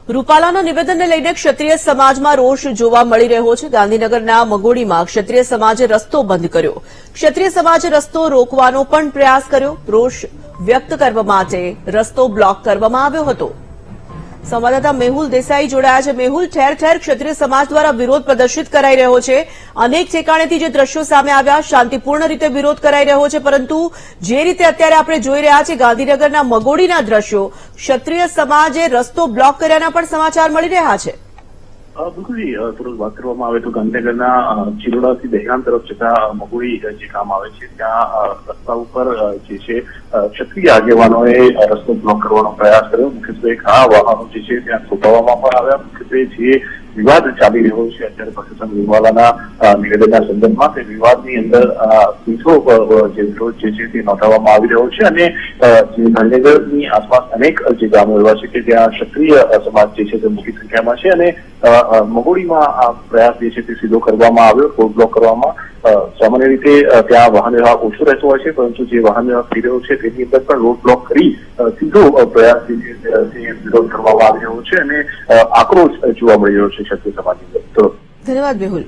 રૂપાલાના નિવેદનને લઈને ક્ષત્રિય સમાજમાં રોષ જોવા મળી રહ્યો છે। ગાંધીનગરના મગોડીમાં ક્ષત્રિય સમાજે રસ્તો બંધ કર્યો। ક્ષત્રિય સમાજે રસ્તો રોકવાનો પણ પ્રયાસ કર્યો। રોષ વ્યક્ત કરવા માટે રસ્તો બ્લોક કરવામાં આવ્યો હતો। સંવાદદાતા મેહુલ દેસાઈ જોડાયા છે। મેહુલ, ઠેર ઠેર ક્ષત્રિય સમાજ દ્વારા વિરોધ પ્રદર્શિત કરાઈ રહ્યો છે। અનેક ઠેકાણેથી જે દ્રશ્યો સામે આવ્યા, શાંતિપૂર્ણ રીતે વિરોધ કરાઈ રહ્યો છે, પરંતુ જે રીતે અત્યારે આપણે જોઈ રહ્યા છીએ ગાંધીનગરના મગોડીના દ્રશ્યો, ક્ષત્રિય સમાજે રસ્તો બ્લોક કર્યાના પણ સમાચાર મળી રહ્યા છે। બિલકુલ થોડું વાત કરવામાં આવે તો ગાંધીનગરના ચિલોડાથી દહેગામ તરફ જતા મગોડી જે ગામ આવે છે ત્યાં રસ્તા ઉપર જે છે ક્ષત્રિય આગેવાનોએ રસ્તો બ્લોક કરવાનો પ્રયાસ કર્યો। મુખ્યત્વે ઘણા વાહનો જે છે ત્યાં થોભાવવામાં પણ આવ્યા। મુખ્યત્વે જે વિવાદ ચાલી રહ્યો છે અત્યારે પરસોત્તમ રૂપાલાના નિવેદનના સંદર્ભમાં, તે વિવાદની અંદર સીધો જે વિરોધ જે છે તે નોંધાવવામાં આવી રહ્યો છે અને ગાંધીનગરની આસપાસ અનેક જે ગામો એવા છે કે જ્યાં ક્ષત્રિય સમાજ જે છે તે મોટી સંખ્યામાં છે અને મગોડીમાં આ પ્રયાસ જે છે તે સીધો કરવામાં આવ્યો, રોડ બ્લોક કરવામાં। સામાન્ય રીતે ત્યાં વાહન વ્યવહાર ઓછો રહેતો હોય છે, પરંતુ જે વાહન વ્યવહાર થઈ રહ્યો છે તેની અંદર પણ રોડ બ્લોક કરી સીધો પ્રયાસ જે છે તે વિરોધ કરવામાં આવી રહ્યો છે અને આક્રોશ જોવા મળી રહ્યો છે ક્ષત્રિય સમાજની અંદર। ધન્યવાદ મેહુલ।